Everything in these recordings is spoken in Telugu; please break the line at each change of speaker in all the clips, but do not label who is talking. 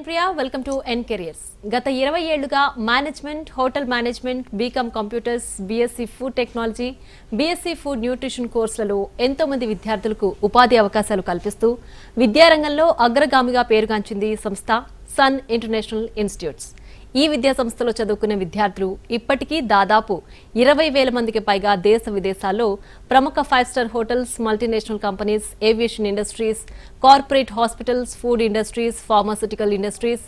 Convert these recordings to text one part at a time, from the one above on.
నేను Priya, welcome to N careers. గత 20 ఏళ్లుగా management, hotel management, BCom computers, BSc food technology, BSc food nutrition కోర్సులలో ఎంతో మంది విద్యార్థులకు ఉపాధి అవకాశాలు కల్పిస్తూ విద్యారంగంలో అగ్రగామిగా పేరుగాంచింది సంస్థ సన్ ఇంటర్నేషనల్ ఇన్స్టిట్యూట్స్. ఈ విద్యా సంస్థలో చదువుకునే విద్యార్థులు ఇప్పటికీ దాదాపు 20,000 మందికి పైగా దేశ విదేశాల్లో ప్రముఖ five star hotels, multinational companies, aviation industries, corporate hospitals, food industries, pharmaceutical industries,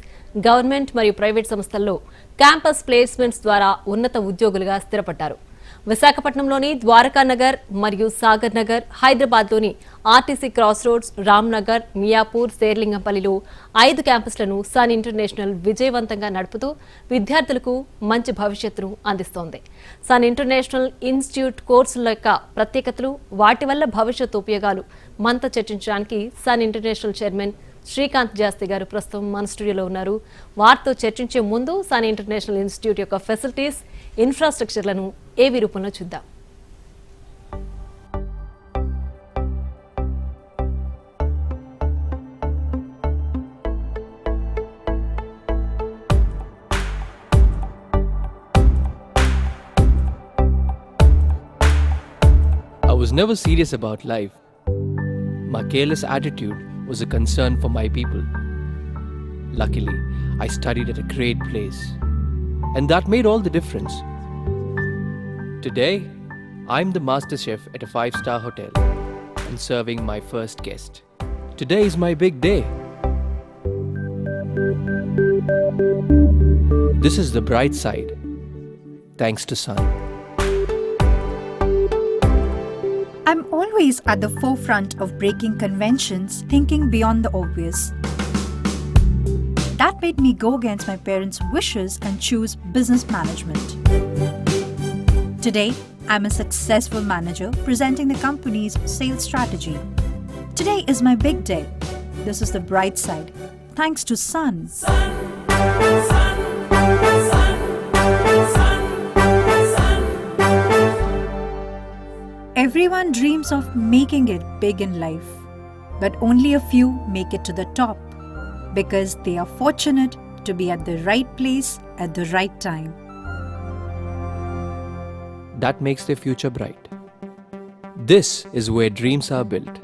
government మరియు ప్రైవేట్ సంస్థల్లో క్యాంపస్ ప్లేస్మెంట్స్ ద్వారా ఉన్నత ఉద్యోగులుగా స్థిరపడ్డారు. విశాఖపట్నంలోని ద్వారకా నగర్ మరియు సాగర్ నగర్, హైదరాబాద్లోని RTC cross roads, Ram Nagar, Miyapur, శేర్లింగంపల్లిలో 5 క్యాంపస్లను సన్ ఇంటర్నేషనల్ విజయవంతంగా నడుపుతూ విద్యార్థులకు మంచి భవిష్యత్తును అందిస్తోంది. సన్ ఇంటర్నేషనల్ ఇన్స్టిట్యూట్ కోర్సుల యొక్క ప్రత్యేకతలు, వాటి వల్ల భవిష్యత్తు ఉపయోగాలు మనతో చర్చించడానికి సన్ ఇంటర్నేషనల్ చైర్మన్ శ్రీకాంత్ జాస్తి గారు ప్రస్తుతం మన స్టూడియోలో ఉన్నారు. వారితో చర్చించే ముందు సన్ ఇంటర్నేషనల్ ఇన్స్టిట్యూట్ యొక్క ఫెసిలిటీస్, ఇన్ఫ్రాస్ట్రక్చర్లను ఏవి రూపంలో చూద్దాం.
I was never serious about life. My careless attitude was a concern for my people. Luckily, I studied at a great place, and that made all the difference. Today, I'm the master chef at a 5-star hotel and serving my first guest. Today is my big day. This is the bright side, thanks to Sun.
I'm always at the forefront of breaking conventions, thinking beyond the obvious. That made me go against my parents' wishes and choose business management. Today, I'm a successful manager presenting the company's sales strategy. Today is my big day. This is the bright side, thanks to Sun. Everyone dreams of making it big in life, but only a few make it to the top because they are fortunate to be at the right place at the right time.
That makes their future bright. This is where dreams are built.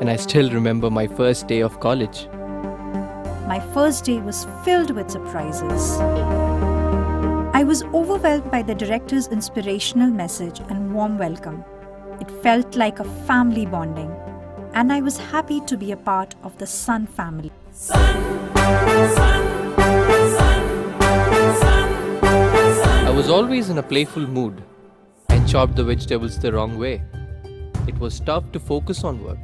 And I still remember my first day of college.
My first day was filled with surprises. I was overwhelmed by the director's inspirational message and warm welcome. It felt like a family bonding, and I was happy to be a part of the Sun family.
I was always in a playful mood and chopped the vegetables the wrong way. It was tough to focus on work.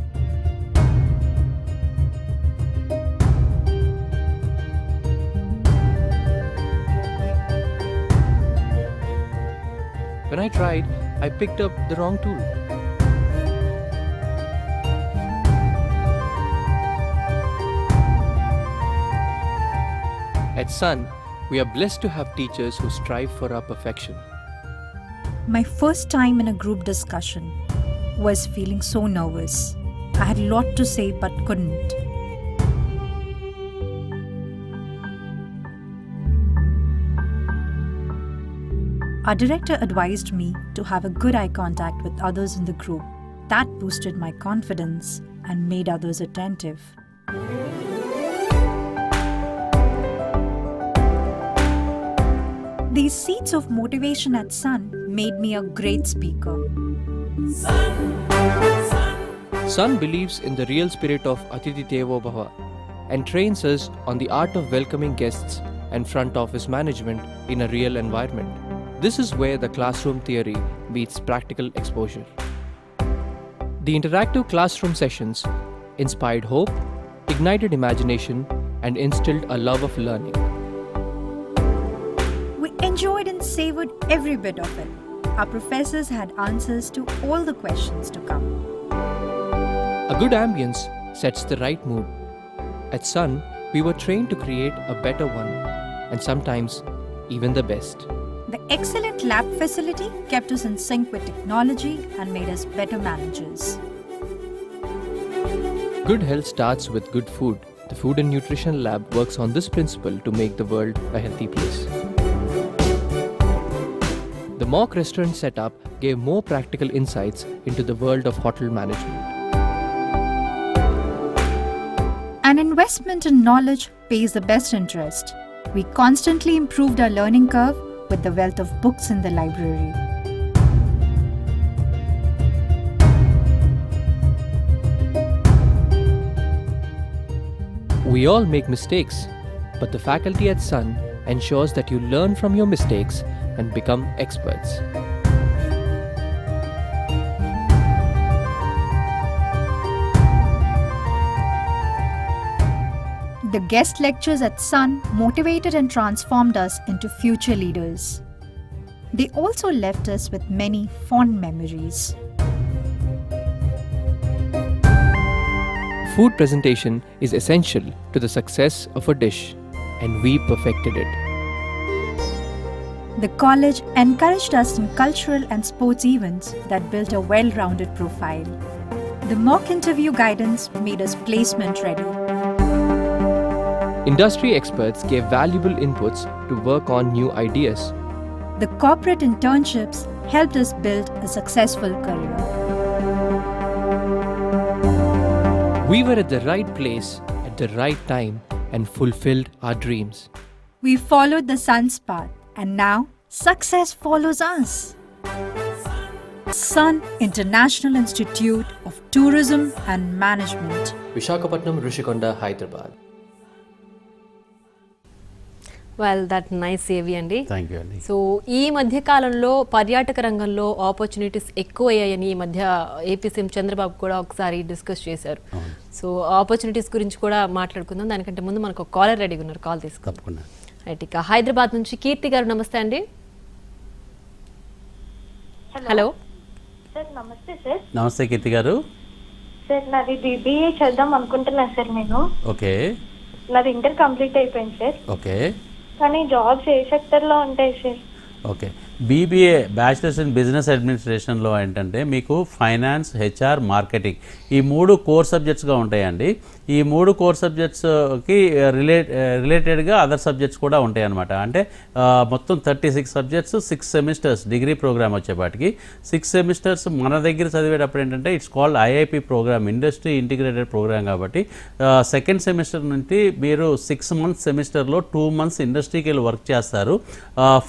When I tried, I picked up the wrong tool. At Sun, we are blessed to have teachers who strive for our perfection.
My first time in a group discussion was feeling so nervous. I had a lot to say but couldn't. Our director advised me to have a good eye contact with others in the group. That boosted my confidence and made others attentive. These seeds of motivation at Sun made me a great speaker.
Sun believes in the real spirit of Atithi Devo Bhava and trains us on the art of welcoming guests and front office management in a real environment. This is where the classroom theory meets practical exposure. The interactive classroom sessions inspired hope, ignited imagination, and instilled a love of learning.
We enjoyed and savored every bit of it. Our professors had answers to all the questions to come.
A good ambience sets the right mood. At Sun, we were trained to create a better one, and sometimes even the best.
The excellent lab facility kept us in sync with technology and made us better managers.
Good health starts with good food, The Food and Nutrition Lab works on this principle to make the world a healthy place. The mock restaurant setup gave more practical insights into the world of hotel management.
An investment in knowledge pays the best interest. We constantly improved our learning curve with the wealth of books in the library.
We all make mistakes, but the faculty at Sun ensures that you learn from your mistakes and become experts.
The guest lectures at Sun motivated and transformed us into future leaders. They also left us with many fond memories.
Food presentation is essential to the success of a dish, and we perfected it.
The college encouraged us in cultural and sports events that built a well-rounded profile. The mock interview guidance made us placement ready.
Industry experts gave valuable inputs to work on new ideas.
The corporate internships helped us build a successful career.
We were at the right place at the right time and fulfilled our dreams.
We followed the sun's path, and now success follows us. Sun International Institute of Tourism and Management.
Visakhapatnam, Rishikonda, Hyderabad.
Well that nice ఏవి అండి.
థ్యాంక్ యూ అండి.
సో ఈ మధ్య కాలంలో పర్యాటక రంగంలో ఆపర్చునిటీస్ ఎక్కువ అయ్యాయని ఈ మధ్య ఏపీ సీఎం చంద్రబాబు కూడా ఒకసారి డిస్కస్ చేశారు. సో ఆపర్చునిటీస్ గురించి కూడా మాట్లాడుకుందాం. దానికంటే ముందు మనకు ఒక కాలర్ రెడీగా ఉన్నారు, కాల్ తీసుకుందాం.
తప్పకుండా.
రైట్, ఇక హైదరాబాద్ నుంచి కీర్తి గారు, నమస్తే అండి. Hello
sir. నమస్తే సార్.
నమస్తే కీర్తి గారు.
సార్ నాది BBA చేద్దాం అనుకుంటున్నా సార్ నేను.
ఓకే.
నాది ఇంటర్ కంప్లీట్ అయిపోయింది సార్.
ఓకే.
కానీ జాబ్స్ ఏ సెక్టర్లో ఉంటాయి sir?
Okay. BBA bachelors in business అడ్మినిస్ట్రేషన్లో ఏంటంటే మీకు ఫైనాన్స్, HR, మార్కెటింగ్ ఈ 3 కోర్ సబ్జెక్ట్స్గా ఉంటాయండి. ఈ 3 కోర్ సబ్జెక్ట్స్కి రిలేటెడ్గా అదర్ సబ్జెక్ట్స్ కూడా ఉంటాయి అన్నమాట. అంటే మొత్తం 36 సబ్జెక్ట్స్, 6 సెమిస్టర్స్ డిగ్రీ ప్రోగ్రామ్ వచ్చేపాటికి. 6 సెమిస్టర్స్ మన దగ్గర చదివేటప్పుడు ఏంటంటే it's called IIP program, industry integrated program. కాబట్టి సెకండ్ సెమిస్టర్ నుంచి మీరు 6 మంత్స్ సెమిస్టర్లో 2 మంత్స్ ఇండస్ట్రీకి వెళ్ళి వర్క్ చేస్తారు.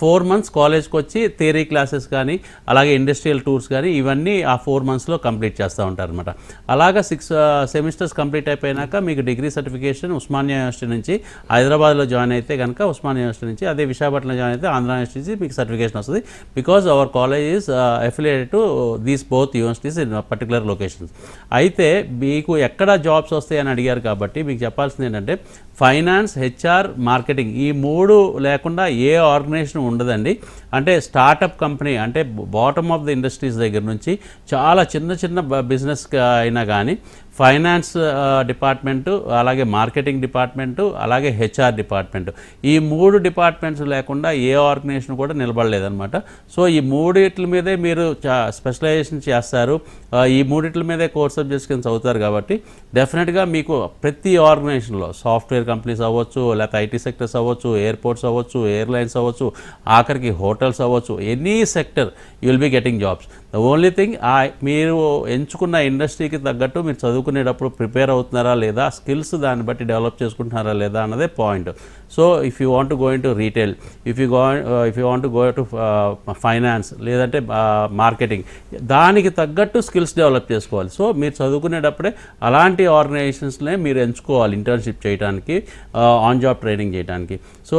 4 మంత్స్ కాలేజ్కి వచ్చి థియరీ క్లాసెస్ కానీ అలాగే ఇండస్ట్రియల్ టూర్స్ కానీ ఇవన్నీ ఆ 4 మంత్స్లో కంప్లీట్ చేస్తూ ఉంటారు అనమాట. అలాగా 6 సెమిస్టర్స్ కంప్లీట్ అయిపోయినాక మీకు డిగ్రీ సర్టిఫికేషన్ ఉస్మానియా యూనివర్సిటీ నుంచి, హైదరాబాద్లో జాయిన్ అయితే కనుక ఉస్మానియా యూనివర్సిటీ నుంచి, అదే విశాఖపట్నంలో జాయిన్ అయితే ఆంధ్ర యూనివర్సిటీ నుంచి మీకు సర్టిఫికేషన్ వస్తుంది. Because our college is affiliated to these both universities in particular locations. అయితే మీకు ఎక్కడ జాబ్స్ వస్తాయని అడిగారు కాబట్టి మీకు చెప్పాల్సింది ఏంటంటే ఫైనాన్స్, HR, మార్కెటింగ్ ఈ 3 లేకుండా ఏ ఆర్గనైజేషన్ ఉండదండి. అంటే స్టార్టప్ కంపెనీ అంటే బాటమ్ ఆఫ్ ద ఇండస్ట్రీస్ దగ్గర నుంచి చాలా చిన్న బిజినెస్ అయినా కానీ ఫైనాన్స్ డిపార్ట్మెంటు, అలాగే మార్కెటింగ్ డిపార్ట్మెంటు, అలాగే HR డిపార్ట్మెంటు, ఈ 3 డిపార్ట్మెంట్స్ లేకుండా ఏ ఆర్గనైజేషన్ కూడా నిలబడలేదన్నమాట. సో ఈ 3 మీదే మీరు స్పెషలైజేషన్ చేస్తారు, ఈ 3 మీదే కోర్ సబ్జెక్ట్స్ కింద చదువుతారు. కాబట్టి డెఫినెట్గా మీకు ప్రతి ఆర్గనైజేషన్లో సాఫ్ట్వేర్ కంపెనీస్ అవ్వచ్చు, లేకపోతే IT సెక్టర్స్ అవ్వచ్చు, ఎయిర్పోర్ట్స్ అవ్వచ్చు, ఎయిర్లైన్స్ అవ్వచ్చు, ఆఖరికి హోటల్స్ అవ్వచ్చు, any sector you will be getting jobs. The only thing మీరు ఎంచుకున్న ఇండస్ట్రీకి తగ్గట్టు మీరు చదువుకునేటప్పుడు ప్రిపేర్ అవుతున్నారా లేదా, స్కిల్స్ దాన్ని బట్టి డెవలప్ చేసుకుంటున్నారా లేదా అన్నదే point. So if you want to go in to retail, if you want to go to finance లేదంటే మార్కెటింగ్, దానికి తగ్గట్టు స్కిల్స్ డెవలప్ చేసుకోవాలి. సో మీరు చదువుకునేటప్పుడే అలాంటి ఆర్గనైజేషన్స్నే మీరు ఎంచుకోవాలి ఇంటర్న్షిప్ చేయడానికి, ఆన్ జాబ్ ట్రైనింగ్ చేయడానికి. సో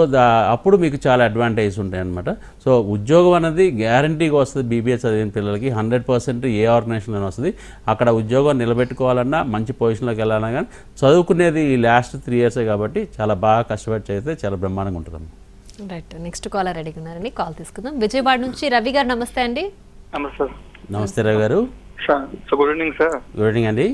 అప్పుడు మీకు చాలా అడ్వాంటేజ్ ఉంటాయి అన్నమాట. సో ఉద్యోగం అనేది గ్యారంటీగా వస్తుంది. BBA చదివిన పిల్లలకి 100% ఏ ఆర్గనైజేషన్లో వస్తుంది. అక్కడ ఉద్యోగం నిలబెట్టుకోవాలన్నా, మంచి పొజిషన్లోకి వెళ్ళాలన్నా కానీ చదువుకునేది ఈ లాస్ట్ 3 ఇయర్సే కాబట్టి చాలా బాగా కష్టపడి చదివితే చాలా బ్రహ్మాండంగా ఉంటుంది.
రైట్, నెక్స్ట్ కాలర్ రెడీగా ఉన్నారని కాల్ తీసుకుందాం. విజయవాడ నుంచి రవి గారు, నమస్తే అండి.
నమస్తే సార్.
నమస్తే రవి గారు.
Sir good evening sir.
Good evening అండి.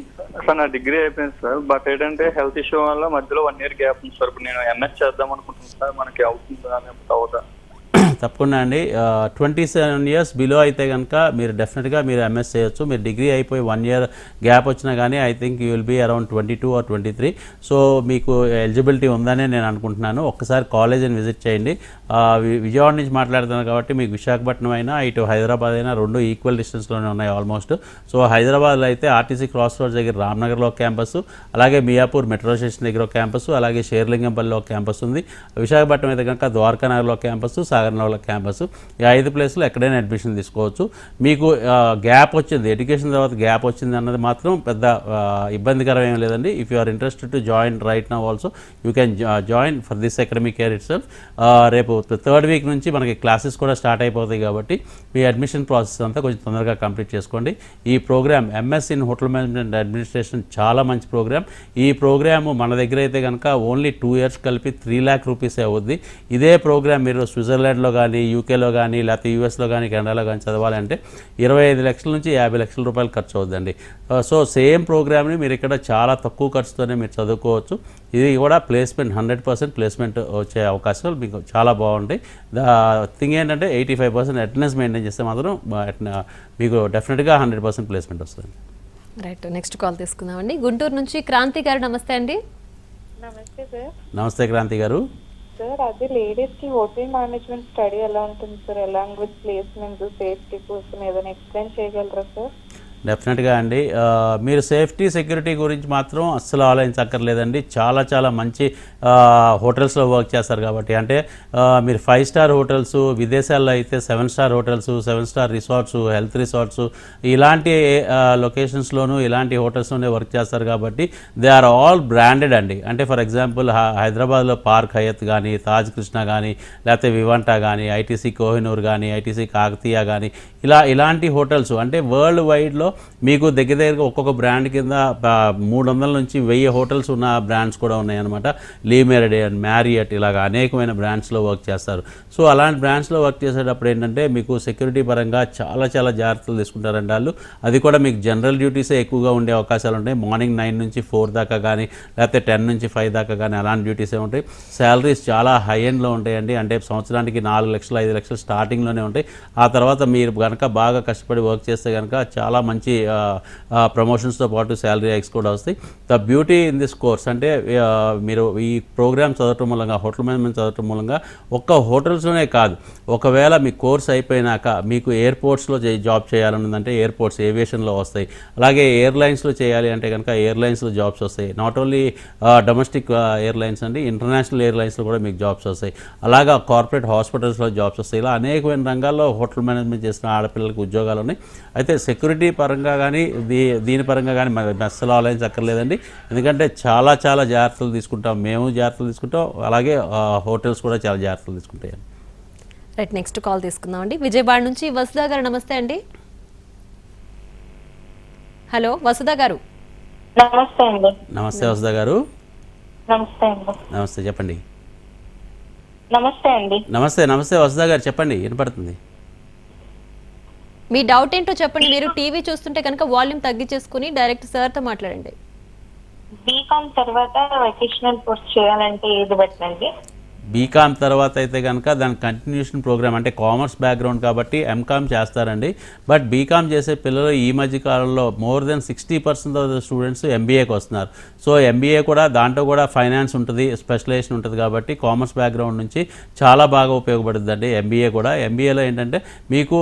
సార్ నా డిగ్రీ అయిపోయింది సార్. బట్ ఏంటంటే హెల్త్ ఇష్యూ వల్ల మధ్యలో 1 year గ్యాప్ ఉంది సార్. ఇప్పుడు నేను MS చేద్దాం అనుకుంటున్నాను సార్. మనకి అవుతుందా లేకపోతే అవుదా?
తప్పకుండా అండి. 27 years బిలో అయితే కనుక మీరు డెఫినెట్గా మీరు ఎంఎస్ చేయొచ్చు. మీరు డిగ్రీ అయిపోయి 1 year గ్యాప్ వచ్చినా కానీ I think you will be around 22 or 23. So మీకు ఎలిజిబిలిటీ ఉందని నేను అనుకుంటున్నాను. ఒక్కసారి కాలేజీని విజిట్ చేయండి. విజయవాడ నుంచి మాట్లాడుతున్నాను కాబట్టి మీకు విశాఖపట్నం అయినా ఇటు హైదరాబాద్ అయినా రెండు ఈక్వల్ డిస్టెన్స్లోనే ఉన్నాయి ఆల్మోస్ట్. సో హైదరాబాద్లో అయితే ఆర్టీసీ క్రాస్ రోడ్స్ దగ్గర రామ్నగర్లో క్యాంపస్, అలాగే మియాపూర్ మెట్రో స్టేషన్ దగ్గర క్యాంపస్, అలాగే షేర్లింగంపల్లిలో క్యాంపస్ ఉంది. విశాఖపట్నం అయితే కనుక ద్వారకానగర్లో క్యాంపస్, సాగర్నగర్లో క్యాంపస్. ఈ 5 ప్లేస్లో ఎక్కడైనా అడ్మిషన్ తీసుకోవచ్చు. మీకు గ్యాప్ వచ్చింది, ఎడ్యుకేషన్ తర్వాత గ్యాప్ వచ్చింది అన్నది మాత్రం పెద్ద ఇబ్బందికరం ఏం లేదండి. If you are interested to join right now also you can join for this academic year itself. రేపు 3rd week నుంచి మనకి క్లాసెస్ కూడా స్టార్ట్ అయిపోతాయి కాబట్టి మీ అడ్మిషన్ ప్రాసెస్ అంతా కొంచెం తొందరగా కంప్లీట్ చేసుకోండి. ఈ program MS in hotel management administration చాలా మంచి ప్రోగ్రామ్. ఈ ప్రోగ్రాము మన దగ్గర అయితే కనుక ఓన్లీ 2 years కలిపి 3 lakh rupees అవుద్ది. ఇదే ప్రోగ్రామ్ మీరు స్విట్జర్లాండ్లో కానీ, యూకేలో కానీ, లేకపోతే యూఎస్లో కానీ, కెనడాలో కానీ చదవాలంటే 25 లక్షల నుంచి 50 లక్షల రూపాయలు ఖర్చు అవుతుందండి. సో సేమ్ ప్రోగ్రామ్ని మీరు ఇక్కడ చాలా తక్కువ ఖర్చుతోనే మీరు చదువుకోవచ్చు. ఇది కూడా ప్లేస్మెంట్ 100% ప్లేస్మెంట్ వచ్చే అవకాశాలు మీకు చాలా బాగుంటాయి. ద థింగ్ ఏంటంటే 85% అటెండెన్స్ మెయింటైన్ చేస్తే మాత్రం మీకు డెఫినెట్గా 100% ప్లేస్మెంట్ వస్తుంది.
రైట్, నెక్స్ట్ కాల్ తీసుకుందామండి. గుంటూరు నుంచి క్రాంతి గారు, నమస్తే అండి.
నమస్తే సార్.
నమస్తే క్రాంతి గారు.
సార్ అది లేడీస్ కి హోటల్ మేనేజ్మెంట్ స్టడీ ఎలా ఉంటుంది sir? Along with placement, safety కోసం ఏదైనా ఎక్స్ప్లెయిన్ చేయగలరా సార్?
డెఫినెట్గా అండి. మీరు సేఫ్టీ సెక్యూరిటీ గురించి మాత్రం అస్సలు ఆలోచించక్కర్లేదండి. చాలా చాలా మంచి హోటల్స్లో వర్క్ చేస్తారు కాబట్టి, అంటే మీరు 5 star హోటల్స్, విదేశాల్లో అయితే 7 star hotels, 7 star resorts, health resorts, ఇలాంటి లొకేషన్స్లోనూ ఇలాంటి హోటల్స్లోనే వర్క్ చేస్తారు కాబట్టి దే ఆర్ ఆల్ బ్రాండెడ్ అండి. అంటే ఫర్ ఎగ్జాంపుల్ హైదరాబాద్లో పార్క్ హయత్ కానీ, తాజ్ కృష్ణ కానీ, లేకపోతే వివంటా కానీ, ఐటీసీ కోహినూర్ కానీ, ఐటీసీ కాకతీయ కానీ, ఇలాంటి హోటల్స్ అంటే వరల్డ్ వైడ్లో మీకు దగ్గర ఒక్కొక్క బ్రాండ్ కింద 300 నుంచి 1000 హోటల్స్ ఉన్న బ్రాండ్స్ కూడా ఉన్నాయన్నమాట. లీ మెరిడియన్, మ్యారియట్, ఇలాగ అనేకమైన బ్రాండ్స్లో వర్క్ చేస్తారు. సో అలాంటి బ్రాండ్స్లో వర్క్ చేసేటప్పుడు ఏంటంటే మీకు సెక్యూరిటీ పరంగా చాలా చాలా జాగ్రత్తలు తీసుకుంటారండి వాళ్ళు. అది కూడా మీకు జనరల్ డ్యూటీసే ఎక్కువగా ఉండే అవకాశాలు ఉంటాయి. మార్నింగ్ 9 నుంచి 4 దాకా కానీ, లేకపోతే 10 నుంచి 5 దాకా కానీ అలాంటి డ్యూటీసే ఉంటాయి. శాలరీస్ చాలా హై ఎండ్లో ఉంటాయండి. అంటే సంవత్సరానికి 4 లక్షలు 5 లక్షలు స్టార్టింగ్లోనే ఉంటాయి. ఆ తర్వాత మీరు కనుక బాగా కష్టపడి వర్క్ చేస్తే కనుక చాలా మంచి ప్రమోషన్స్తో పాటు శాలరీ హైక్స్ కూడా వస్తాయి. The beauty in this course అంటే మీరు ఈ ప్రోగ్రామ్ చదవటం మూలంగా, హోటల్ మేనేజ్మెంట్ చదవటం మూలంగా ఒక్క హోటల్స్లోనే కాదు, ఒకవేళ మీ కోర్స్ అయిపోయినాక మీకు ఎయిర్పోర్ట్స్లో జాబ్ చేయాలనుందంటే ఎయిర్పోర్ట్స్, ఏవియేషన్లో వస్తాయి. అలాగే ఎయిర్లైన్స్లో చేయాలి అంటే కనుక ఎయిర్లైన్స్లో జాబ్స్ వస్తాయి. నాట్ ఓన్లీ డొమెస్టిక్ ఎయిర్లైన్స్ అండి, ఇంటర్నేషనల్ ఎయిర్లైన్స్లో కూడా మీకు జాబ్స్ వస్తాయి. అలాగా కార్పొరేట్ హాస్పిటల్స్లో జాబ్స్ వస్తాయి. ఇలా అనేకమైన రంగాల్లో హోటల్ మేనేజ్మెంట్ చేసిన ఆడపిల్లలకు ఉద్యోగాలు ఉన్నాయి. అయితే సెక్యూరిటీ పరంగా కానీ దీని పరంగా కానీ అస్సలు ఆలోచించక్కర్లేదండి. ఎందుకంటే చాలా చాలా జాగ్రత్తలు తీసుకుంటాం, మేము జాగ్రత్తలు తీసుకుంటాం, అలాగే హోటల్స్ కూడా చాలా జాగ్రత్తలు తీసుకుంటాయి.
రైట్, నెక్స్ట్ కాల్ తీసుకుందామండి. విజయవాడ నుంచి వసుధ గారు, నమస్తే అండి. హలో వసుధ గారు.
నమస్తే అండి.
నమస్తే వసుధ గారు.
నమస్తే అండి.
నమస్తే, చెప్పండి.
నమస్తే అండి.
నమస్తే నమస్తే వసుధ గారు, చెప్పండి, వినపడుతుంది.
మీ డౌట్ ఏంటో చెప్పండి. మీరు టీవీ చూస్తుంటే కనుక వాల్యూమ్ తగ్గించేసుకుని డైరెక్ట్ సార్తో మాట్లాడండి.
బీకామ్ తర్వాత వెకేషనల్ కోర్స్ చేయాలంటే ఏది బెటర్?
బీకామ్ తర్వాత అయితే కనుక దాని కంటిన్యూషన్ ప్రోగ్రామ్ అంటే కామర్స్ బ్యాక్గ్రౌండ్ కాబట్టి ఎంకామ్ చేస్తారండి. బట్ బీకామ్ చేసే పిల్లలు ఈ మధ్య కాలంలో more than 60% of the students ఎంబీఏకి వస్తున్నారు. సో ఎంబీఏ కూడా దాంట్లో కూడా ఫైనాన్స్ ఉంటుంది, స్పెషలైజేషన్ ఉంటుంది కాబట్టి కామర్స్ బ్యాక్గ్రౌండ్ నుంచి చాలా బాగా ఉపయోగపడుతుందండి ఎంబీఏ కూడా. ఎంబీఏలో ఏంటంటే మీకు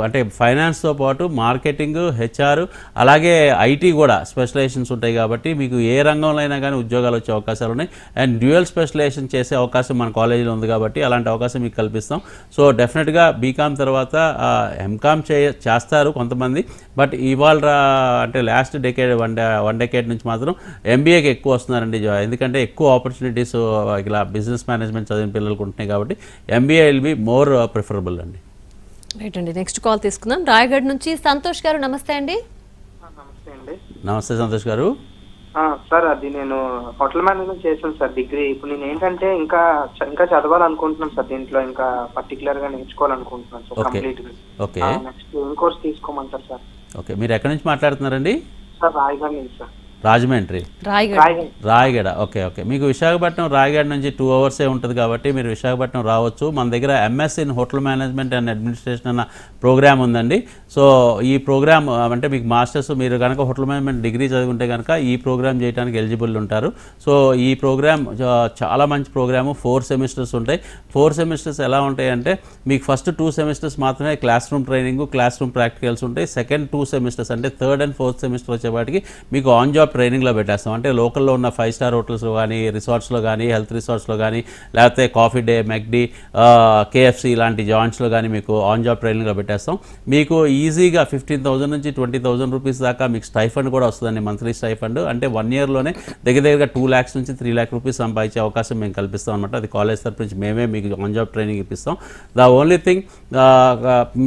అంటే ఫైనాన్స్తో పాటు మార్కెటింగ్, హెచ్ఆర్, అలాగే ఐటీ కూడా స్పెషలైజేషన్స్ ఉంటాయి కాబట్టి మీకు ఏ రంగంలో అయినా కానీ ఉద్యోగాలు వచ్చే అవకాశాలు ఉన్నాయి. అండ్ డ్యూయల్ స్పెషలైజేషన్ చేసే అవకాశం మన కాలేజీలో ఉంది కాబట్టి అలాంటి అవకాశం మీకు కల్పిస్తాం. సో డెఫినెట్గా బీకామ్ తర్వాత ఎంకామ్ చేస్తారు కొంతమంది. బట్ ఇవాళ అంటే లాస్ట్ డెకేడ్ వన్ డెకేడ్ నుంచి మాత్రం ఎంబీఏకి ఎక్కువ వస్తున్నారండి. ఎందుకంటే ఎక్కువ ఆపర్చునిటీస్ ఇలా బిజినెస్ మేనేజ్మెంట్ చదివిన పిల్లలకు ఉంటున్నాయి కాబట్టి MBA will be more preferable అండి.
రైట్ అండి, నెక్స్ట్ కాల్ తీసుకుందాం. రాయగఢ్ నుంచి సంతోష్ గారు, నమస్తే అండి.
నమస్తే అండి.
నమస్తే సంతోష్ గారు.
సార్ అది నేను హోటల్ మేనేజ్మెంట్ చేశాను సార్ డిగ్రీ. ఇప్పుడు నేను ఏంటంటే ఇంకా చదవాలనుకుంటున్నాను సార్. దీంట్లో ఇంకా పర్టికులర్ గా నేర్చుకోవాలనుకుంటున్నాను సార్ కంప్లీట్ గా.
ఓకే,
నెక్స్ట్ ఏం కోర్స్ తీసుకోమంటారు సార్?
ఓకే, మీరు ఎక్కడి నుంచి మాట్లాడుతున్నారండి?
సార్ రాయగఢ్ నుంచి sir.
Rajahmundry, Rayagada. Okay okay. మీకు విశాఖపట్నం రాయగడ నుంచి 2 అవర్సే ఉంటుంది కాబట్టి మీరు విశాఖపట్నం రావచ్చు. మన దగ్గర MS in hotel management and administration అన్న ప్రోగ్రామ్ ఉందండి. సో ఈ ప్రోగ్రామ్ అంటే మీకు మాస్టర్స్ మీరు కనుక హోటల్ మేనేజ్మెంట్ డిగ్రీ చదువుకుంటే కనుక ఈ ప్రోగ్రామ్ చేయడానికి ఎలిజిబుల్ ఉంటారు. సో ఈ ప్రోగ్రామ్ చాలా మంచి ప్రోగ్రాము. 4 సెమిస్టర్స్ ఉంటాయి. 4 సెమిస్టర్స్ ఎలా ఉంటాయి అంటే మీకు ఫస్ట్ 2 సెమిస్టర్స్ మాత్రమే class room training, class room practicals ఉంటాయి. సెకండ్ 2 సెమిస్టర్స్ అంటే 3rd and 4th సెమిస్టర్ వచ్చేవాటికి మీకు ఆన్ జాబ్ ట్రైనింగ్లో పెట్టేస్తాం. అంటే లోకల్లో ఉన్న 5 స్టార్ హోటల్స్లో కానీ, రిసార్ట్స్లో కానీ, హెల్త్ రిసార్ట్స్లో కానీ, లేకపోతే కాఫీ డే, మెక్డీ, కేఎఫ్సి ఇలాంటి జాయింట్స్లో కానీ మీకు ఆన్ జాబ్ ట్రైనింగ్లో పెట్టేస్తాం. మీకు ఈజీగా 15,000 నుంచి 20,000 రూపీస్ దాకా మీకు స్టైఫండ్ కూడా వస్తుందండి, మంత్లీ స్టైఫండ్. అంటే 1 ఇయర్లోనే దగ్గరగా 2 lakhs నుంచి 3 lakh రూపీస్ సంపాదించే అవకాశం మేము కల్పిస్తాం అనమాట. అది కాలేజ్ తరఫు నుంచి మేమే మీకు ఆన్ జాబ్ ట్రైనింగ్ ఇప్పిస్తాం. ద ఓన్లీ థింగ్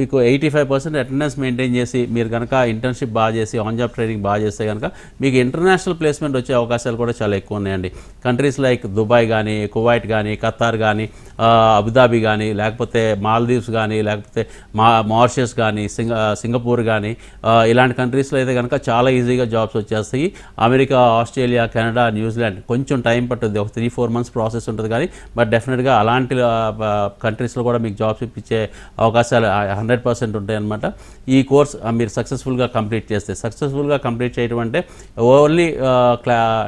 మీకు 85% అటెండెన్స్ మెయింటైన్ చేసి మీరు కనుక ఇంటర్న్షిప్ బాగా చేసి ఆన్ జాబ్ ట్రైనింగ్ బాగా చేస్తే కనుక మీకు ఇంటర్నేషనల్ ప్లేస్మెంట్ వచ్చే అవకాశాలు కూడా చాలా ఎక్కువ ఉన్నాయండి. కంట్రీస్ లైక్ దుబాయ్ కానీ, కువైట్ కానీ, ఖతార్ కానీ, అబుదాబి కానీ, లేకపోతే మాల్దీవ్స్ కానీ, లేకపోతే మారిషస్ కానీ, సింగపూర్ కానీ, ఇలాంటి కంట్రీస్లో అయితే కనుక చాలా ఈజీగా జాబ్స్ వచ్చేస్తాయి. అమెరికా, ఆస్ట్రేలియా, కెనడా, న్యూజిలాండ్ కొంచెం టైం పట్టుద్ది, ఒక 3-4 months ప్రాసెస్ ఉంటుంది కానీ బట్ డెఫినెట్గా అలాంటి కంట్రీస్లో కూడా మీకు జాబ్స్ ఇప్పించే అవకాశాలు 100% ఉంటాయి అన్నమాట. ఈ కోర్స్ మీరు సక్సెస్ఫుల్గా కంప్లీట్ చేస్తే, సక్సెస్ఫుల్గా కంప్లీట్ చేయడం అంటే ఓన్లీ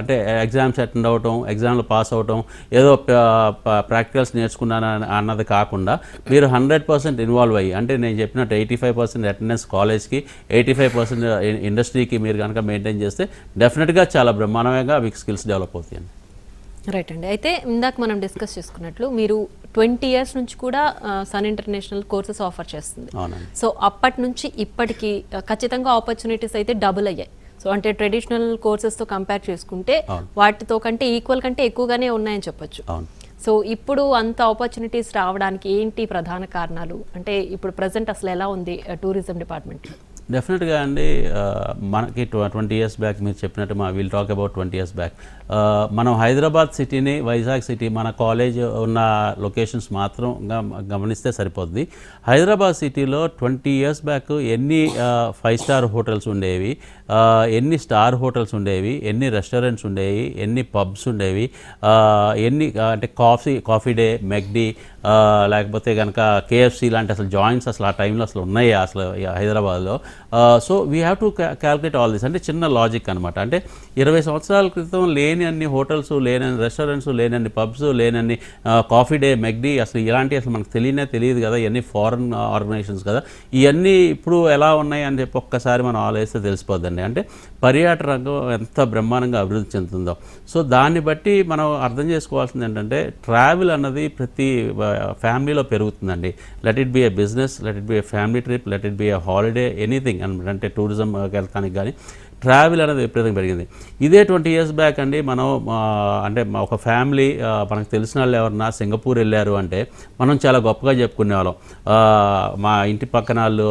అంటే ఎగ్జామ్స్ అటెండ్ అవ్వటం, ఎగ్జామ్లో పాస్ అవ్వటం, ఏదో ప్రాక్టికల్స్ నేర్చుకున్నాను అన్నది కాకుండా మీరు 100% ఇన్వాల్వ్ అయ్యి, అంటే నేను చెప్పినట్టు 85% అటెండెన్స్ కాలేజ్కి, 85% ఇండస్ట్రీకి మీరు కనుక మెయింటైన్ చేస్తే డెఫినెట్గా చాలా బ్రహ్మాండంగా మీకు స్కిల్స్ డెవలప్ అవుతాయండి.
రైట్ అండి. అయితే ఇందాక మనం డిస్కస్ చేసుకున్నట్లు మీరు 20 years నుంచి కూడా సన్ ఇంటర్నేషనల్ కోర్సెస్ ఆఫర్ చేస్తుంది. సో అప్పటి నుంచి ఇప్పటికి ఖచ్చితంగా ఆపర్చునిటీస్ అయితే డబుల్ అయ్యాయి. సో అంటే ట్రెడిషనల్ కోర్సెస్తో కంపేర్ చేసుకుంటే వాటితో కంటే ఈక్వల్ కంటే ఎక్కువగానే ఉన్నాయని చెప్పొచ్చు. సో ఇప్పుడు అంత ఆపర్చునిటీస్ రావడానికి ఏంటి ప్రధాన కారణాలు? అంటే ఇప్పుడు ప్రజెంట్ అసలు ఎలా ఉంది టూరిజం డిపార్ట్మెంట్?
డెఫినెట్గా అండి, మనకి 20 years బ్యాక్ మీరు చెప్పినట్టు will talk about 20 years back మనం హైదరాబాద్ సిటీని, వైజాగ్ సిటీ, మన కాలేజ్ ఉన్న లొకేషన్స్ మాత్రం గమనిస్తే సరిపోద్ది. హైదరాబాద్ సిటీలో 20 years బ్యాక్ ఎన్ని 5 star హోటల్స్ ఉండేవి, ఎన్ని స్టార్ హోటల్స్ ఉండేవి, ఎన్ని రెస్టారెంట్స్ ఉండేవి, ఎన్ని పబ్స్ ఉండేవి, ఎన్ని అంటే కాఫీ డే, మెక్డీ, లేకపోతే కనుక కేఎఫ్సి లాంటి అసలు జాయింట్స్ అసలు ఆ టైంలో అసలు ఉన్నాయి అసలు హైదరాబాద్లో. So we have to calculate all this. అంటే చిన్న లాజిక్ అనమాట. అంటే 20 సంవత్సరాల క్రితం లేని అన్ని హోటల్స్, లేనన్ని రెస్టారెంట్స్, లేనన్ని పబ్స్, లేనన్ని కాఫీ డే, మెక్డీ, అసలు ఇలాంటివి అసలు మనకు తెలియదు కదా. ఇవన్నీ ఫారెన్ ఆర్గనైజేషన్స్ కదా. ఇవన్నీ ఇప్పుడు ఎలా ఉన్నాయి అని చెప్పి ఒక్కసారి మనం ఆలోచిస్తే తెలిసిపోద్దండి. అంటే పర్యాటక రంగం ఎంత బ్రహ్మాండంగా అభివృద్ధి చెందుతుందో. సో దాన్ని బట్టి మనం అర్థం చేసుకోవాల్సింది ఏంటంటే ట్రావెల్ అన్నది ప్రతి ఫ్యామిలీలో పెరుగుతుందండి. Let it be a business, let it be a family trip, let it be a holiday, anything అనమాట. అంటే టూరిజం వెళ్ళడానికి కానీ ట్రావెల్ అనేది విపరీతంగా పెరిగింది. ఇదే 20 years బ్యాక్ అండి మనం అంటే ఒక ఫ్యామిలీ మనకు తెలిసిన వాళ్ళు ఎవరన్నా సింగపూర్ వెళ్ళారు అంటే మనం చాలా గొప్పగా చెప్పుకునేవాళ్ళం. మా ఇంటి పక్కన వాళ్ళు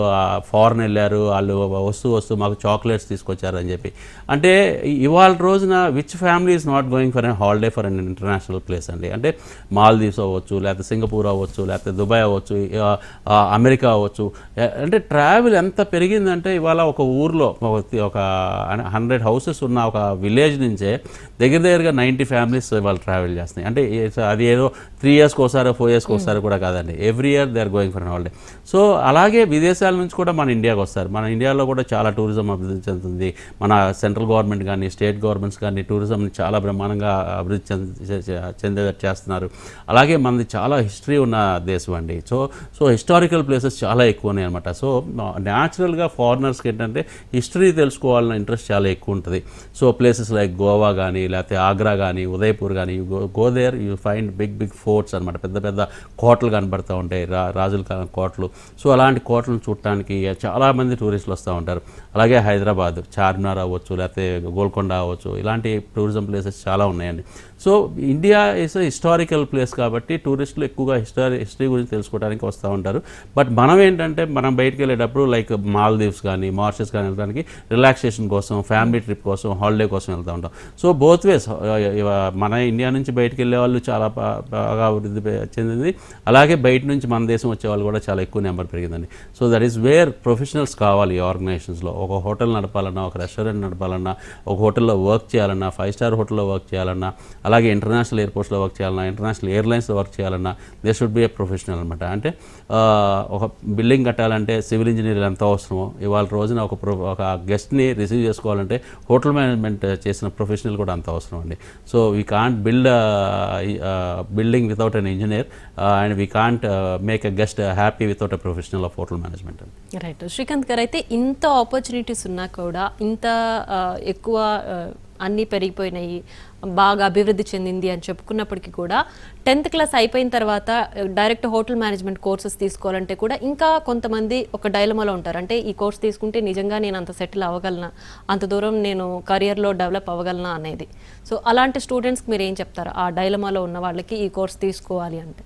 ఫారెన్ వెళ్ళారు, వాళ్ళు వస్తూ మాకు చాక్లెట్స్ తీసుకొచ్చారు అని చెప్పి. అంటే ఇవాళ రోజున which family is not going for an holiday for an international place అండి. అంటే మాల్దీవ్స్ అవ్వచ్చు, లేకపోతే సింగపూర్ అవ్వచ్చు, లేకపోతే దుబాయ్ అవ్వచ్చు, అమెరికా అవ్వచ్చు. అంటే ట్రావెల్ ఎంత పెరిగిందంటే ఇవాళ ఒక ఊర్లో ఒక 100 houses ఉన్న ఒక విలేజ్ నుంచే దగ్గరగా 90 families వాళ్ళు ట్రావెల్ చేస్తున్నాయి. అంటే అది ఏదో 3 years ఒకసారి 4 years ఒకసారి కూడా కాదండి. Every year they are going for an holiday. So అలాగే విదేశాల నుంచి కూడా మన ఇండియాకి వస్తారు. మన ఇండియాలో కూడా చాలా టూరిజం అభివృద్ధి చెందుతుంది. మన సెంట్రల్ గవర్నమెంట్ కానీ, స్టేట్ గవర్నమెంట్స్ కానీ టూరిజంని చాలా బ్రహ్మాండంగా అభివృద్ధి చెందేటట్టు చేస్తున్నారు. అలాగే మనది చాలా హిస్టరీ ఉన్న దేశం అండి. సో హిస్టారికల్ ప్లేసెస్ చాలా ఎక్కువ ఉన్నాయి అనమాట. సో న్యాచురల్గా ఫారినర్స్కి ఏంటంటే హిస్టరీ తెలుసుకోవాలన్న ఇంట్రెస్ట్ చాలా ఎక్కువ ఉంటుంది. సో ప్లేసెస్ లైక్ గోవా కానీ, లేకపోతే ఆగ్రా కానీ, ఉదయపూర్ కానీ, go there you find big forts అనమాట. పెద్ద కోటలు కనబడుతూ ఉంటాయి, రాజుల కాలం కోటలు. సో అలాంటి కోటలను చూడటానికి చాలామంది టూరిస్టులు వస్తూ ఉంటారు. అలాగే హైదరాబాద్ చార్మినార్ అవ్వచ్చు, లేకపోతే గోల్కొండ అవ్వచ్చు, ఇలాంటి టూరిజం ప్లేసెస్ చాలా ఉన్నాయండి. So India is historical place కాబట్టి టూరిస్టులు ఎక్కువగా హిస్టరీ గురించి తెలుసుకోవడానికి వస్తూ ఉంటారు. బట్ మనం ఏంటంటే మనం బయటికి వెళ్ళేటప్పుడు లైక్ మాల్దీవ్స్ కానీ మారిషస్ కానీ వెళ్ళడానికి రిలాక్సేషన్ కోసం, ఫ్యామిలీ ట్రిప్ కోసం, హాలిడే కోసం వెళ్తూ ఉంటాం. సో బోత్ వేస్ మన ఇండియా నుంచి బయటికి వెళ్ళే వాళ్ళు చాలా బాగా అభివృద్ధి చెందింది, అలాగే బయట నుంచి మన దేశం వచ్చే వాళ్ళు కూడా చాలా ఎక్కువ నెంబర్ పెరిగిందండి. So that is where professionals కావాలి ఈ ఆర్గనైజేషన్స్లో. ఒక హోటల్ నడపాలన్నా, ఒక రెస్టారెంట్ నడపాలన్నా, ఒక హోటల్లో వర్క్ చేయాలన్నా, 5 స్టార్ హోటల్లో వర్క్ చేయాలన్నా, అలాగే ఇంటర్నేషనల్ ఎయిర్పోర్ట్స్లో వర్క్ చేయాలన్నా, ఇంటర్నేషనల్ ఎయిర్లైన్స్లో వర్క్ చేయాలన్నా they should be a professional అనమాట. అంటే ఒక బిల్డింగ్ కట్టాలంటే సివిల్ ఇంజనీర్లు ఎంత అవసరమో, ఇవాళ రోజున ఒక గెస్ట్ని రిసీవ్ చేసుకోవాలంటే హోటల్ మేనేజ్మెంట్ చేసిన ప్రొఫెషనల్ కూడా అంత అవసరం అండి. So we can't build building without an engineer and we can't make a guest happy without a professional of hotel management అండి.
రైట్. శ్రీకాంత్ గారు, అయితే ఇంత ఆపర్చునిటీస్ ఉన్నా కూడా ఇంత ఎక్కువ అన్నీ పెరిగిపోయినాయి, బాగా అభివృద్ధి చెందింది అని చెప్పుకున్నప్పటికీ కూడా 10th క్లాస్ అయిపోయిన తర్వాత డైరెక్ట్ హోటల్ మేనేజ్మెంట్ కోర్సెస్ తీసుకోవాలంటే కూడా ఇంకా కొంతమంది ఒక డైలమాలో ఉంటారు. అంటే ఈ కోర్స్ తీసుకుంటే నిజంగా నేను అంత సెటిల్ అవ్వగలనా, అంత దూరం నేను కెరియర్లో డెవలప్ అవ్వగలనా అనేది. సో అలాంటి స్టూడెంట్స్కి మీరు ఏం చెప్తారు, ఆ డైలమాలో ఉన్న వాళ్ళకి ఈ కోర్స్ తీసుకోవాలి అంటే?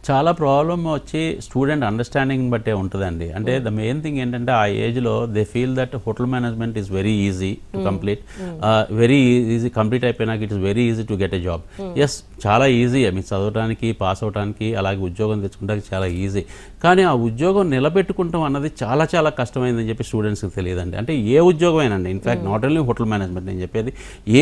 చాలా ప్రాబ్లమ్ వచ్చి స్టూడెంట్ అండర్స్టాండింగ్ బట్టే ఉంటుందండి. అంటే ద మెయిన్ థింగ్ ఏంటంటే ఆ ఏజ్లో they feel that hotel management is very easy to complete, very easy complete అయిపోయినాక it is very easy to get a job. Yes, చాలా ఈజీ మీరు చదవడానికి, పాస్ అవడానికి, అలాగే ఉద్యోగం తెచ్చుకోవడానికి చాలా ఈజీ. కానీ ఆ ఉద్యోగం నిలబెట్టుకుంటాం అన్నది చాలా చాలా కష్టమైందని చెప్పి స్టూడెంట్స్కి తెలియదండి. అంటే ఏ ఉద్యోగం అయినండి, in fact not only hotel management, నేను చెప్పేది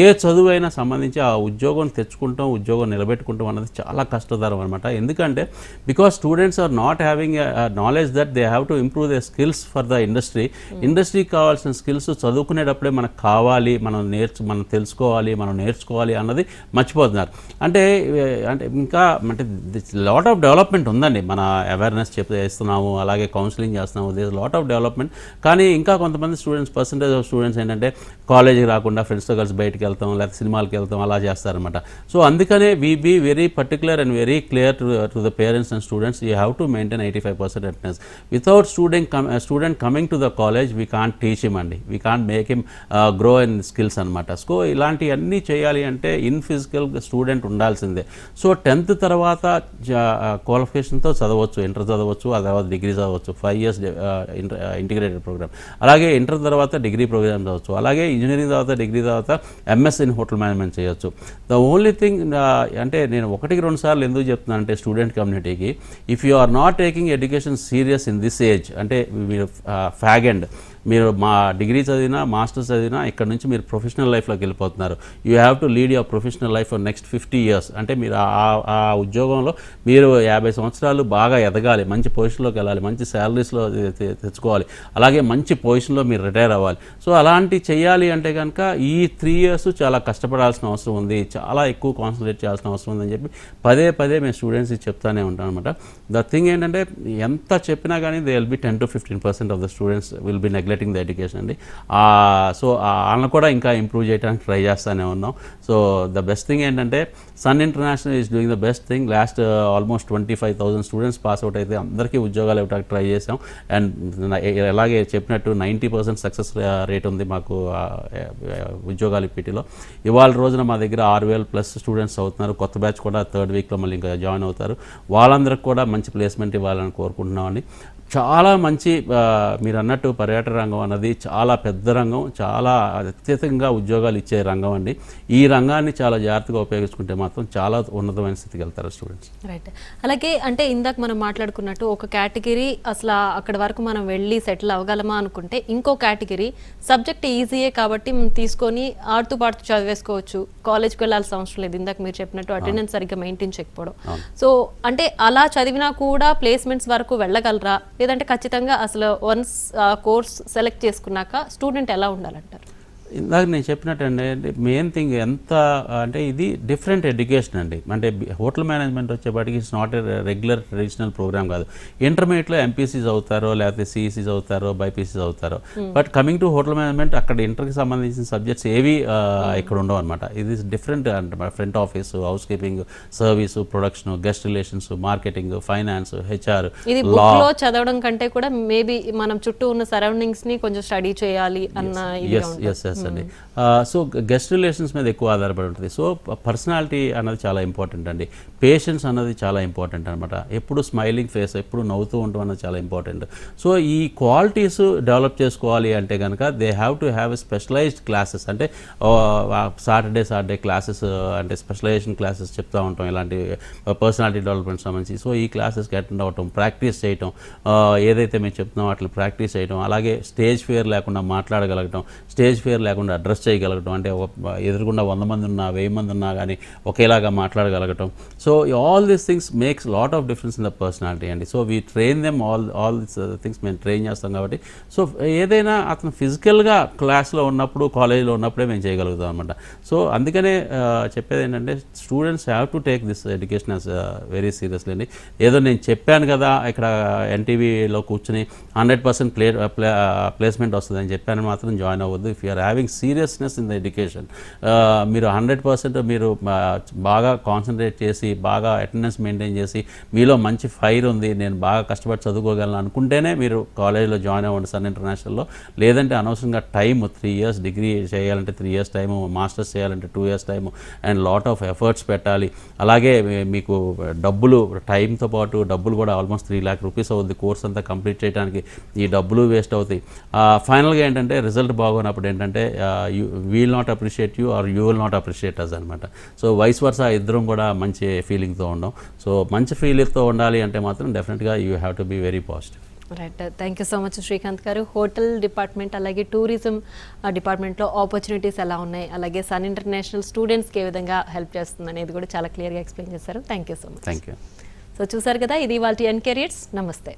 ఏ చదువు అయినా సంబంధించి ఆ ఉద్యోగం తెచ్చుకుంటాం, ఉద్యోగం నిలబెట్టుకుంటాం అన్నది చాలా కష్టతరం అనమాట. ఎందుకంటే because students are not having a knowledge that they have to improve their skills for the industry కావాల్సిన స్కిల్స్ చదువుకునేటప్పుడే మనకు కావాలి, మనం తెలుసుకోవాలి, మనం నేర్చుకోవాలి అన్నది మర్చిపోతున్నారు. అంటే ఇంకా అంటే లాట్ ఆఫ్ డెవలప్మెంట్ ఉందండి, మన అవేర్నెస్ చేస్తున్నాము, అలాగే కౌన్సిలింగ్ చేస్తున్నాము, దిస్ లాట్ ఆఫ్ డెవలప్మెంట్. కానీ ఇంకా కొంతమంది పర్సంటేజ్ ఆఫ్ స్టూడెంట్స్ ఏంటంటే కాలేజీకి రాకుండా ఫ్రెండ్స్తో కలిసి బయటకు వెళ్తాం, లేకపోతే సినిమాలకు వెళ్తాం, అలా చేస్తారనమాట. సో అందుకనే we be very particular and very clear to the parents and students, you have to maintain 85% attendance. Without student coming to the college, we can't teach him and we can't make him grow in skills anamata. So ilanti anni cheyali ante in physical student undalsinde. So 10th tarvata qualification tho chadavochu, inter chadavochu, adavada degree chadavochu, 5 years integrated program. Alage inter tarvata degree program chadavochu, alage engineering tarvata degree tarvata MS in hotel management cheyochu. The only thing ante nenu 1-2 సార్లు ఎందుకు చెప్తున్నాను అంటే స్టూడెంట్ కమ్యూనిటీకి, if you are not taking education serious in this age, అంటే మీరు ఫ్యాగెండ్, మీరు మా డిగ్రీ చదివినా, మాస్టర్స్ చదివినా ఇక్కడ నుంచి మీరు ప్రొఫెషనల్ లైఫ్లోకి వెళ్ళిపోతున్నారు. You have to lead your professional life for next 50 years. అంటే మీరు ఆ ఉద్యోగంలో మీరు 50 సంవత్సరాలు బాగా ఎదగాలి, మంచి పొజిషన్లోకి వెళ్ళాలి, మంచి శాలరీస్లో తెచ్చుకోవాలి, అలాగే మంచి పొజిషన్లో మీరు రిటైర్ అవ్వాలి. సో అలాంటి చేయాలి అంటే కనుక ఈ 3 years చాలా కష్టపడాల్సిన అవసరం ఉంది, చాలా ఎక్కువ కాన్సన్ట్రేట్ చేయాల్సిన అవసరం ఉందని చెప్పి పదే మేము స్టూడెంట్స్కి చెప్తానే ఉంటాను అనమాట. ద థింగ్ ఏంటంటే ఎంత చెప్పినా కానీ they will be 10 to 15% of the students will be neglecting the education అండి. సో వాళ్ళని కూడా ఇంకా ఇంప్రూవ్ చేయడానికి ట్రై చేస్తూనే ఉన్నాం. సో ద బెస్ట్ థింగ్ ఏంటంటే Sun International is doing the best thing. Last almost 25,000 students pass out అయితే అందరికీ ఉద్యోగాలు ఇవ్వడానికి ట్రై చేసాం. అండ్ అలాగే చెప్పినట్టు 90% సక్సెస్ రేట్ ఉంది మాకు ఉద్యోగాలు ఇప్పటిలో. ఇవాళ రోజున మా దగ్గర 6,000+ స్టూడెంట్స్ అవుతున్నారు. కొత్త బ్యాచ్ కూడా 3rd weekలో మళ్ళీ ఇంకా జాయిన్ అవుతారు. వాళ్ళందరికీ కూడా మంచి ప్లేస్మెంట్ ఇవ్వాలని కోరుకుంటున్నామండి. చాలా మంచి మీరు అన్నట్టు పర్యాటక రంగం అన్నది చాలా పెద్ద రంగం, చాలా అత్యధికంగా ఉద్యోగాలు ఇచ్చే రంగం అండి. ఈ రంగాన్ని చాలా జాగ్రత్తగా ఉపయోగించుకుంటే మాత్రం చాలా ఉన్నతమైన స్థితికి వెళ్తారు స్టూడెంట్స్.
రైట్. అలాగే అంటే ఇందాక మనం మాట్లాడుకున్నట్టు ఒక కేటగిరీ అసలు అక్కడ వరకు మనం వెళ్ళి సెటిల్ అవ్వగలమా అనుకుంటే, ఇంకో కేటగిరీ సబ్జెక్ట్ ఈజీయే కాబట్టి తీసుకొని ఆడుతూ పాడుతూ చదివేసుకోవచ్చు, కాలేజ్కి వెళ్ళాల్సిన అవసరం లేదు. ఇందాక మీరు చెప్పినట్టు అటెండెన్స్ సరిగ్గా మెయింటైన్ చేయకపోవడం. సో అంటే అలా చదివినా కూడా ప్లేస్మెంట్స్ వరకు వెళ్ళగలరా, లేదంటే ఖచ్చితంగా అసలు వన్స్ కోర్స్ సెలెక్ట్ చేసుకున్నాక స్టూడెంట్ ఎలా ఉండాలంటారు?
ఇందాక నేను చెప్పినట్టండి, మెయిన్ థింగ్ ఎంత అంటే ఇది డిఫరెంట్ ఎడ్యుకేషన్ అండి. అంటే హోటల్ మేనేజ్మెంట్ వచ్చేపాటికి it's not a regular traditional program కాదు. ఇంటర్మీడియట్లో ఎంపీసీస్ అవుతారో, లేకపోతే సిఈసీస్ అవుతారో, బైపీసీస్ అవుతారో. But coming to hotel management అక్కడ ఇంటర్కి సంబంధించిన సబ్జెక్ట్స్ ఏవి ఇక్కడ ఉండవు అనమాట. ఇది డిఫరెంట్ అంటే front office, house keeping, service, production, guest relations, marketing, finance, HR,
ఇది బుక్లో చదవడం కంటే కూడా మేబీ మనం చుట్టూ ఉన్న సరౌండింగ్స్ ని కొంచెం స్టడీ చేయాలి అన్న.
ఎస్ క్లాసెస్ అండి. సో గెస్ట్ రిలేషన్స్ మీద ఎక్కువ ఆధారపడి ఉంటుంది. సో పర్సనాలిటీ అన్నది చాలా ఇంపార్టెంట్ అండి. పేషెన్స్ అన్నది చాలా ఇంపార్టెంట్ అనమాట. ఎప్పుడు స్మైలింగ్ ఫేస్, ఎప్పుడు నవ్వుతూ ఉండడం అన్నది చాలా ఇంపార్టెంట్. సో ఈ క్వాలిటీస్ డెవలప్ చేసుకోవాలి అంటే కనుక they have to have a specialized classes. అంటే సాటర్డే క్లాసెస్, అంటే స్పెషలైజేషన్ క్లాసెస్ చెప్తూ ఉంటాం ఇలాంటి పర్సనాలిటీ డెవలప్మెంట్ సంబంధించి. సో ఈ క్లాసెస్కి అటెండ్ అవ్వటం, ప్రాక్టీస్ చేయటం, ఏదైతే మేము చెప్తున్నామో అట్లా ప్రాక్టీస్ చేయటం, అలాగే స్టేజ్ ఫియర్ లేకుండా మాట్లాడగలగటం, స్టేజ్ ఫియర్ లేకుండా అడ్రస్ చేయగలగటం, అంటే ఎదురుగుండా 100 మంది ఉన్నా 1000 మంది ఉన్నా కానీ ఒకేలాగా మాట్లాడగలగటం. So all these things makes lot of difference in the personality అండి. So we train them all this things మేము ట్రైన్ చేస్తాం కాబట్టి. సో ఏదైనా అతను ఫిజికల్గా క్లాస్లో ఉన్నప్పుడు, కాలేజీలో ఉన్నప్పుడే మేము చేయగలుగుతాం అనమాట. సో అందుకనే చెప్పేది ఏంటంటే students have to take this education as very seriously అండి. ఏదో నేను చెప్పాను కదా ఇక్కడ ఎన్టీవీలో కూర్చుని 100% ప్లేస్మెంట్ వస్తుందని చెప్పాను మాత్రం జాయిన్ అవ్వద్దు. If you're having seriousness in the education, మీరు 100% మీరు బాగా కాన్సన్ట్రేట్ చేసి, బాగా అటెండెన్స్ మెయింటైన్ చేసి, మీలో మంచి ఫైర్ ఉంది, నేను బాగా కష్టపడి చదువుకోగలను అనుకుంటేనే మీరు కాలేజీలో జాయిన్ అవ్వండి సన్ ఇంటర్నేషనల్లో. లేదంటే అనవసరంగా టైం 3 years డిగ్రీ చేయాలంటే 3 years టైము, మాస్టర్స్ చేయాలంటే 2 years time, and lot of efforts పెట్టాలి. అలాగే మీకు డబ్బులు, టైంతో పాటు డబ్బులు కూడా ఆల్మోస్ట్ 3 lakh rupees అవుతుంది కోర్స్ అంతా కంప్లీట్ చేయడానికి. ఈ డబ్బులు వేస్ట్ అవుతాయి. ఫైనల్గా ఏంటంటే రిజల్ట్ బాగున్నప్పుడు ఏంటంటే will not appreciate you or you will not appreciate us అనమాట. సో వైస్ వర్సా ఇద్దరం కూడా మంచి ఫీలింగ్తో ఉండం. సో మంచి ఫీలింగ్తో ఉండాలి అంటే మాత్రం డెఫినెట్గా you have to be very positive.
Right, thank you so much Srikanth గారు. హోటల్ డిపార్ట్మెంట్ అలాగే టూరిజం డిపార్ట్మెంట్లో ఆపర్చునిటీస్ ఎలా ఉన్నాయి, అలాగే సన్ ఇంటర్నేషనల్ స్టూడెంట్స్కి ఏ విధంగా హెల్ప్ చేస్తుంది అనేది కూడా చాలా క్లియర్గా ఎక్స్ప్లెయిన్ చేశారు. Thank you so much.
Thank you.
So చూసారు కదా, ఇది ఇవాల్టి ఎన్ కెరియర్స్. నమస్తే.